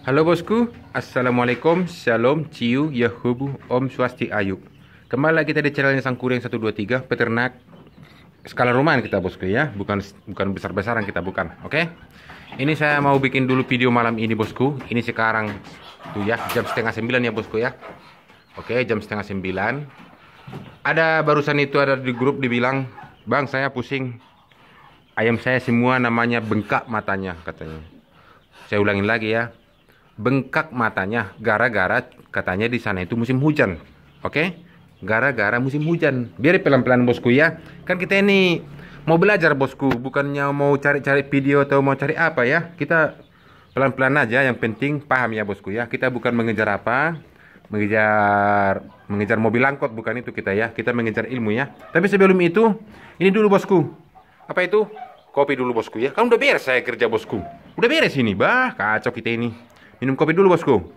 Halo bosku, Assalamualaikum, Shalom, Ciu, Yahubu, Om Swastiayu. Kembali lagi kita di channelnya Sangkuriang 123, peternak skala rumahan kita bosku ya, bukan besar-besaran kita, bukan. Oke. Ini saya mau bikin dulu video malam ini bosku. Ini sekarang tuh ya, jam setengah 9 ya bosku ya. Oke, jam setengah 9. Ada barusan itu ada di grup dibilang, "Bang, saya pusing. Ayam saya semua namanya bengkak matanya," katanya. Saya ulangin lagi ya. Bengkak matanya gara-gara katanya di sana itu musim hujan. Oke? Gara-gara musim hujan. Biar pelan-pelan bosku ya. Kan kita ini mau belajar bosku, bukannya mau cari-cari video atau mau cari apa ya. Kita pelan-pelan aja, yang penting paham ya bosku ya. Kita bukan mengejar apa, mengejar mobil angkot, bukan itu kita ya. Kita mengejar ilmu ya. Tapi sebelum itu, ini dulu bosku. Apa itu? Kopi dulu bosku ya. Kan udah beres saya kerja bosku. Udah beres ini, kacau kita ini. Minum kopi dulu bosku.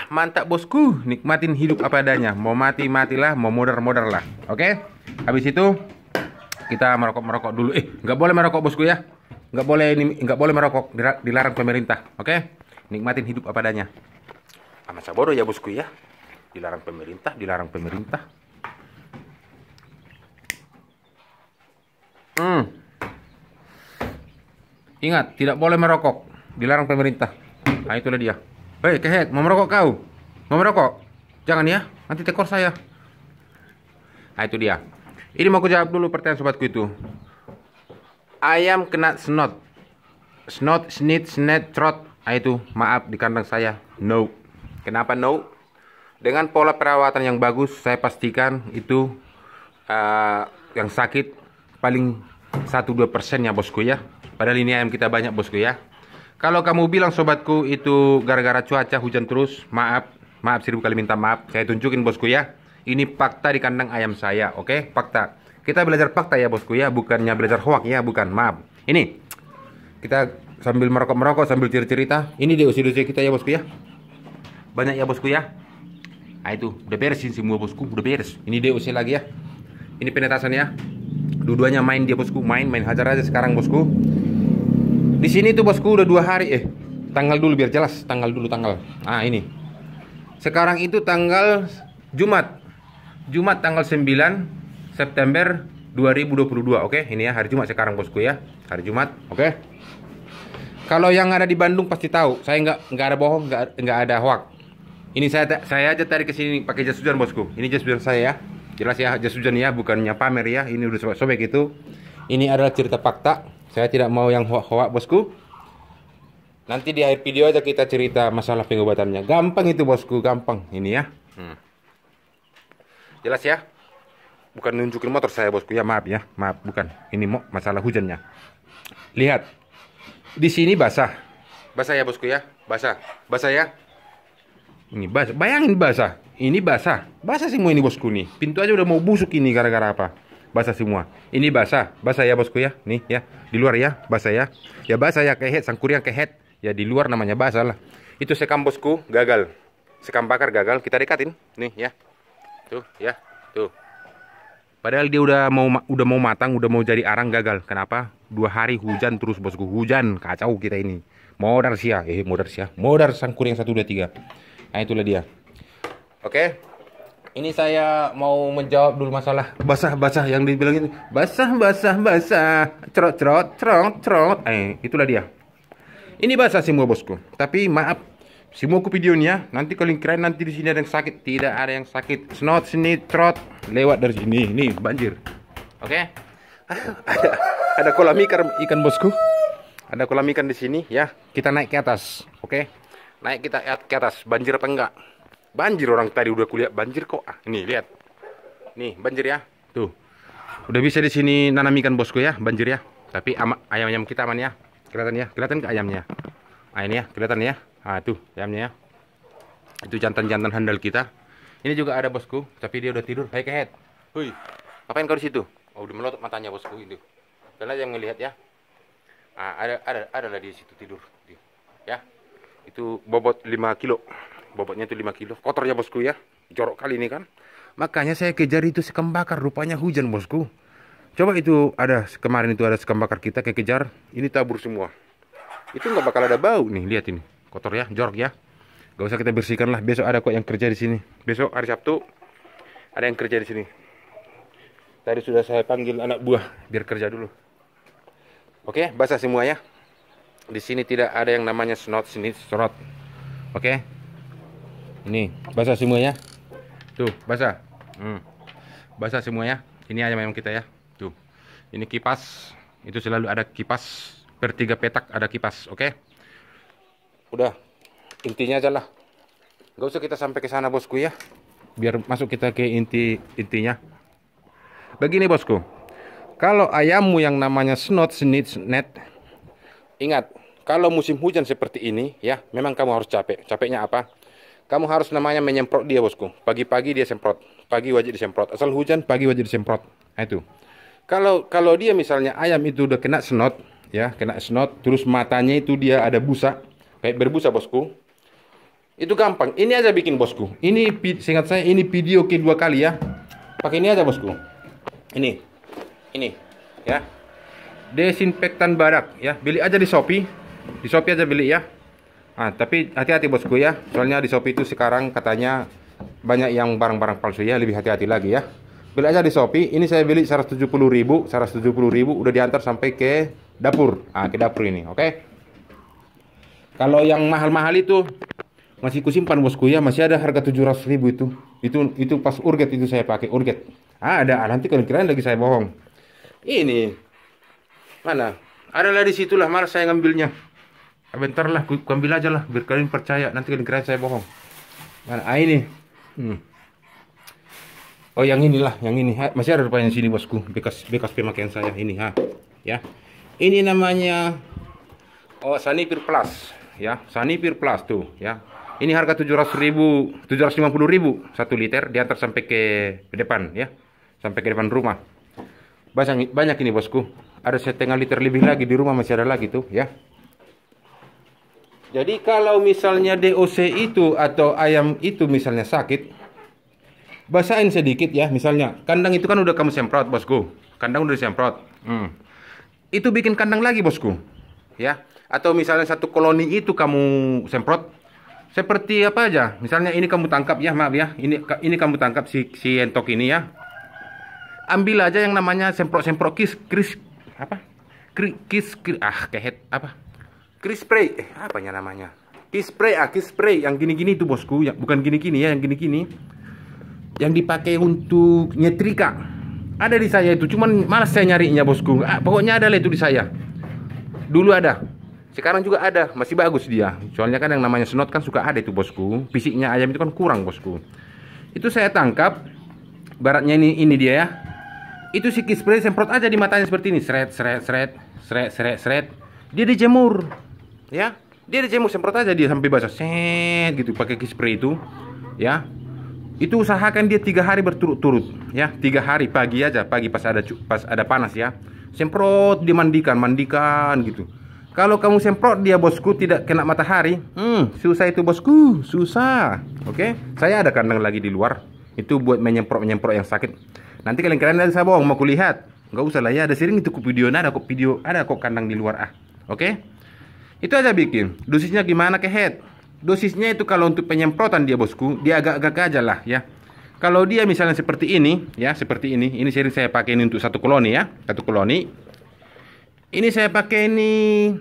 Mantap bosku. Nikmatin hidup apa adanya. Mau mati matilah, mau modar lah. Oke. Habis itu kita merokok dulu. Nggak boleh merokok bosku ya. Nggak boleh merokok. Dilarang pemerintah. Oke. Nikmatin hidup apa adanya. Masa bodoh ya bosku ya. Dilarang pemerintah. Ingat, tidak boleh merokok. Dilarang pemerintah. Nah, itulah dia. Hei, kehet, mau merokok kau? Mau merokok? Jangan ya, nanti tekor saya. Nah, itu dia. Ini mau aku jawab dulu pertanyaan sobatku itu. Ayam kena snot. Snot, snit, trot. Nah, itu, maaf di kandang saya. No. Kenapa no? Dengan pola perawatan yang bagus, saya pastikan itu yang sakit paling 1-2% ya bosku ya. Padahal ini ayam kita banyak bosku ya. Kalau kamu bilang sobatku itu gara-gara cuaca hujan terus, maaf 1000 kali minta maaf. Saya tunjukin bosku ya. Ini fakta di kandang ayam saya, oke? Fakta. Kita belajar fakta ya bosku ya, bukannya belajar hoak ya, bukan. Maaf. Ini kita sambil merokok sambil cerita. Ini DOC kita ya bosku ya. Banyak ya bosku ya. Nah itu, udah beresin semua bosku, udah beres. Ini DOC lagi ya. Ini penetasan ya. Dua-duanya main dia bosku, main hajar aja sekarang bosku. Di sini tuh bosku udah 2 hari tanggal dulu biar jelas, tanggal. Nah, ini. Sekarang itu tanggal Jumat tanggal 9 September 2022. Oke, ini ya hari Jumat sekarang bosku ya. Hari Jumat, oke. Kalau yang ada di Bandung pasti tahu, saya nggak ada bohong, nggak ada hoak. Ini saya aja tadi ke sini pakai jas hujan bosku. Ini jas hujan saya ya. Jelas ya, jas hujan ya, bukannya pamer ya. Ini udah sobek itu. Ini adalah cerita fakta. Saya tidak mau yang hoak bosku. Nanti di akhir video aja kita cerita masalah pengobatannya. Gampang itu bosku, gampang. Ini ya. Jelas ya. Bukan nunjukin motor saya bosku ya, maaf ya. Maaf, bukan. Ini mau masalah hujannya. Lihat. Di sini basah. Basah ya bosku ya. Basah ya. Ini basah. Bayangin basah. Ini basah. Basah semua ini bosku nih. Pintu aja udah mau busuk ini gara-gara apa? Basah semua. Ini basah ya bosku ya. Nih ya, di luar ya, basah ya. Ya basah ya, kehet, Sangkuriang kehet. Ya di luar namanya basah lah. Itu sekam bosku, gagal. Sekam bakar gagal, kita dekatin. Nih ya. Tuh ya, tuh. Padahal dia udah mau matang, udah mau jadi arang, gagal. Kenapa? 2 hari hujan terus bosku. Hujan, kacau kita ini. Modar Sangkuriang 123. Nah itulah dia. Oke. Ini saya mau menjawab dulu masalah basah yang dibilangin basah. Cerot. Itulah dia. Ini basah semua bosku. Tapi maaf, semua videonya nanti kalau keren nanti di sini ada yang sakit. Tidak ada yang sakit. Snot, snit, trot lewat dari sini. Nih banjir. Oke. Ada kolam ikan bosku. Ada kolam ikan di sini ya. Kita naik ke atas. Oke. Naik kita ke atas. Banjir apa enggak? Banjir, orang tadi udah kulihat banjir kok. Ini lihat. Nih, banjir ya. Tuh. Udah bisa di sini nanam ikan bosku ya, banjir ya. Tapi ayam-ayam kita aman ya. Kelihatan ya? Kelihatan ke ayamnya? Ah, ini ya, kelihatan ya. Ah, tuh ayamnya ya. Itu jantan-jantan handal kita. Ini juga ada bosku, tapi dia udah tidur. Hai kehet. Hui. Ngapain kau di situ? Oh, udah melotot matanya bosku itu. Kalian aja yang ngelihat ya. Ah, ada lah di situ tidur. Ya. Itu bobot 5 kilo. Bobotnya itu 5 kilo. Kotor ya bosku ya. Jorok kali ini kan. Makanya saya kejar itu sekam bakar. Rupanya hujan bosku. Coba itu ada kemarin itu ada sekam bakar kita kejar, ini tabur semua. Itu nggak bakal ada bau nih, lihat ini kotor ya, jorok ya. Gak usah kita bersihkan lah. Besok ada kok yang kerja di sini. Besok hari Sabtu ada yang kerja di sini. Tadi sudah saya panggil anak buah biar kerja dulu. Oke, basah semua ya. Di sini tidak ada yang namanya snot, sini snot. Oke. Ini basah semua ya. Tuh, basah. Basah semua ya. Ini ayam ayam kita ya. Tuh. Ini kipas. Itu selalu ada kipas. Per 3 petak ada kipas, oke? Udah. Intinya aja lah. Gak usah kita sampai ke sana bosku ya. Biar masuk kita ke intinya. Begini bosku. Kalau ayammu yang namanya snot, snit, ingat, kalau musim hujan seperti ini ya, memang kamu harus capek. Capeknya apa? Kamu harus namanya menyemprot dia bosku. Pagi-pagi dia semprot, pagi wajib disemprot. Asal hujan, pagi wajib disemprot. Nah, itu. Kalau dia misalnya ayam itu udah kena snot, ya, kena snot, terus matanya itu dia ada busa, kayak berbusa bosku. Itu gampang. Ini aja bikin bosku. Ini seingat saya ini video kedua kali ya. Pakai ini aja bosku. Ini ya. Desinfektan badak ya. Beli aja di Shopee. Di Shopee aja beli ya. Ah, tapi hati-hati bosku ya. Soalnya di Shopee itu sekarang katanya banyak yang barang-barang palsu ya. Lebih hati-hati lagi ya. Beli aja di Shopee. Ini saya beli 170.000 udah diantar sampai ke dapur. Ah, ke dapur ini, oke? Kalau yang mahal-mahal itu masih kusimpan bosku ya, masih ada harga 700.000 itu. Itu pas urget itu saya pakai urget. Ah, ada. Nanti kalian kirain lagi saya bohong. Ini mana? Adalah di situlah, malas saya ngambilnya. Bentar lah, ku ambil aja lah, biar kalian percaya. Nanti kalian kirain saya bohong. Mana? Ah, ini. Oh, yang inilah, yang ini. Ha, masih ada rupanya sini bosku, bekas pemakaian saya ini, ha. Ya. Ini namanya Sanipir Plus, ya. Sanipir Plus tuh, ya. Ini harga 750.000 1 liter diantar sampai ke depan ya. Sampai ke depan rumah. Banyak ini bosku. Ada 1,5 liter lebih lagi di rumah masih ada lagi tuh ya. Jadi kalau misalnya DOC itu atau ayam itu misalnya sakit, basahin sedikit ya. Misalnya kandang itu kan udah kamu semprot bosku. Kandang udah disemprot. Itu bikin kandang lagi bosku. Ya. Atau misalnya satu koloni itu kamu semprot. Seperti apa aja, misalnya ini kamu tangkap ya, maaf ya, ini kamu tangkap si entok ini ya. Ambil aja yang namanya semprot kis spray, apanya namanya? Kis spray yang gini-gini itu bosku, ya, bukan gini-gini ya, yang gini-gini. Yang dipakai untuk nyetrika. Ada di saya itu, cuman malas saya nyarinya bosku. Pokoknya ada lah itu di saya. Dulu ada. Sekarang juga ada, masih bagus dia. Soalnya kan yang namanya snot kan suka ada itu bosku. Fisiknya ayam itu kan kurang bosku. Itu saya tangkap. Baratnya ini dia ya. Itu si spray semprot aja di matanya seperti ini. Seret. Dia dijemur. Ya. Dia dijemur, semprot aja dia sampai basah. Set gitu pakai spray itu. Ya. Itu usahakan dia 3 hari berturut-turut. Ya, 3 hari pagi aja, pagi pas ada panas ya. Semprot, dimandikan gitu. Kalau kamu semprot dia bosku tidak kena matahari, susah itu bosku, susah. Oke, saya ada kandang lagi di luar. Itu buat menyemprot yang sakit. Nanti kalian saya bohong mau kulihat. Nggak usah lah ya, ada sering itu video, ada kok kandang di luar Oke, itu aja bikin. Dosisnya gimana kehead? Dosisnya itu kalau untuk penyemprotan dia bosku, dia agak-agak aja lah ya. Kalau dia misalnya seperti ini, ya seperti ini sering saya pakai ini untuk satu koloni ya, satu koloni. Ini saya pakai ini,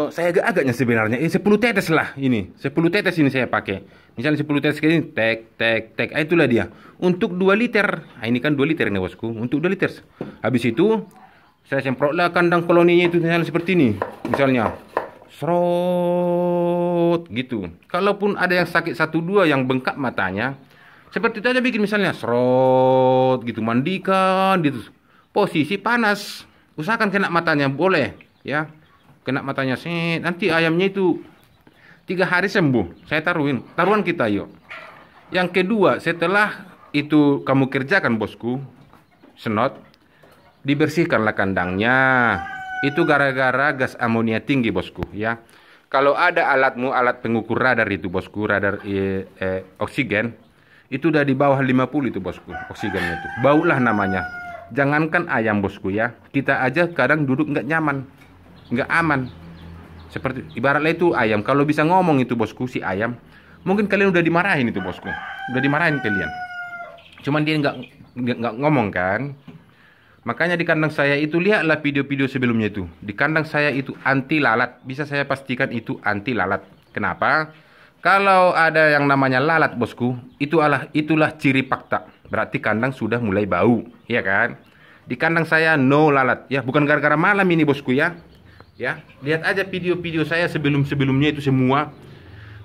saya agak-agaknya sebenarnya, ini 10 tetes lah ini, 10 tetes ini saya pakai. Misalnya 10 tetes kayak ini, tek, itulah dia. Untuk 2 liter, ini kan 2 liter ini bosku, untuk 2 liter. Habis itu, saya semprotlah kandang koloninya itu misalnya seperti ini. Misalnya, serot, gitu. Kalaupun ada yang sakit 1-2 yang bengkak matanya, seperti itu aja bikin misalnya, serot, gitu, mandikan, gitu. Posisi panas. Usahakan kena matanya, boleh ya. Kena matanya sih, nanti ayamnya itu 3 hari sembuh. Saya taruhan kita yuk. Yang kedua, setelah itu kamu kerjakan bosku, snot, dibersihkanlah kandangnya. Itu gara-gara gas amonia tinggi bosku ya. Kalau ada alatmu, alat pengukur radar itu bosku, radar oksigen, itu udah di bawah 50 itu bosku, oksigennya itu. Baulah namanya. Jangankan ayam bosku ya, kita aja kadang duduk nggak nyaman, nggak aman. Seperti ibaratnya itu ayam, kalau bisa ngomong itu bosku si ayam, mungkin kalian udah dimarahin itu bosku, udah dimarahin kalian. Cuman dia nggak ngomong kan. Makanya di kandang saya itu lihatlah video-video sebelumnya itu. Di kandang saya itu anti lalat, bisa saya pastikan itu anti lalat. Kenapa? Kalau ada yang namanya lalat bosku, itulah ciri fakta. Berarti kandang sudah mulai bau, ya kan? Di kandang saya no lalat, ya bukan gara-gara malam ini bosku ya. Ya, lihat aja video-video saya sebelum-sebelumnya itu semua.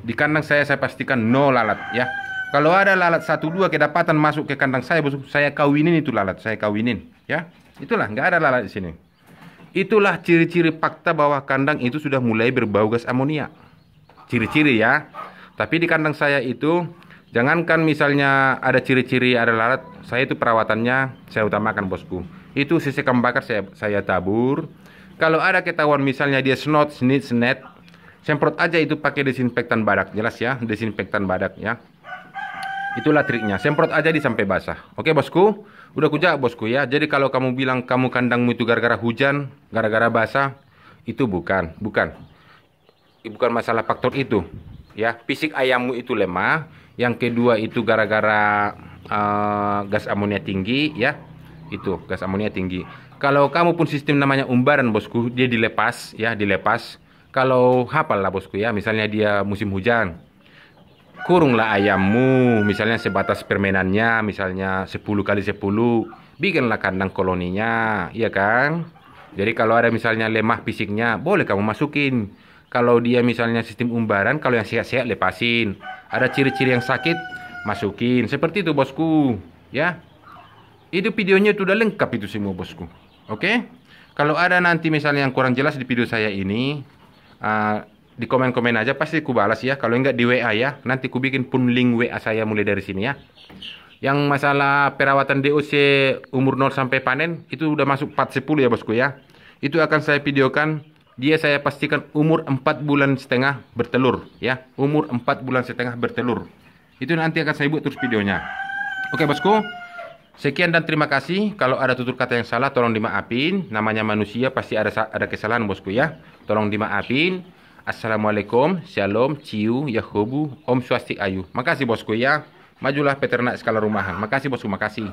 Di kandang saya pastikan no lalat, ya. Kalau ada lalat 1-2 kedapatan masuk ke kandang saya bosku, saya kawinin itu lalat, saya kawinin, ya. Itulah nggak ada lalat di sini. Itulah ciri-ciri fakta bahwa kandang itu sudah mulai berbau gas amonia. Ciri-ciri ya. Tapi di kandang saya itu jangankan misalnya ada ciri-ciri ada lalat, saya itu perawatannya saya utamakan bosku. Itu sisikam bakar saya tabur. Kalau ada ketahuan misalnya dia snot, snit, semprot aja itu pakai desinfektan badak, jelas ya, desinfektan badak ya. Itulah triknya, semprot aja di sampai basah. Oke bosku, udah kujak bosku ya. Jadi kalau kamu bilang kamu kandangmu itu gara-gara hujan, gara-gara basah, itu bukan masalah faktor itu. Ya, fisik ayammu itu lemah. Yang kedua itu gara-gara gas amonia tinggi, ya. Itu gas amonia tinggi. Kalau kamu pun sistem namanya umbaran bosku, dia dilepas, ya, dilepas. Kalau hafal lah bosku ya, misalnya dia musim hujan, kurunglah ayammu, misalnya sebatas permainannya, misalnya 10 kali 10, bikinlah kandang koloninya, iya kan? Jadi kalau ada misalnya lemah fisiknya, boleh kamu masukin. Kalau dia misalnya sistem umbaran, kalau yang sehat-sehat lepasin. Ada ciri-ciri yang sakit, masukin. Seperti itu bosku, ya. Itu videonya itu udah lengkap itu semua bosku. Oke? Kalau ada nanti misalnya yang kurang jelas di video saya ini, di komen-komen aja pasti ku balas ya. Kalau enggak di WA ya. Nanti ku bikin pun link WA saya mulai dari sini ya. Yang masalah perawatan DOC umur 0 sampai panen itu udah masuk part 10 ya bosku ya. Itu akan saya videokan. Dia saya pastikan umur 4 bulan setengah bertelur ya. Umur 4 bulan setengah bertelur. Itu nanti akan saya buat terus videonya. Oke bosku. Sekian dan terima kasih. Kalau ada tutur kata yang salah tolong dimaafin. Namanya manusia pasti ada kesalahan bosku ya. Tolong dimaafin. Assalamualaikum, shalom, ciu, yahubu, om swastik ayu. Makasih bosku ya. Majulah peternak skala rumahan. Makasih bosku, makasih.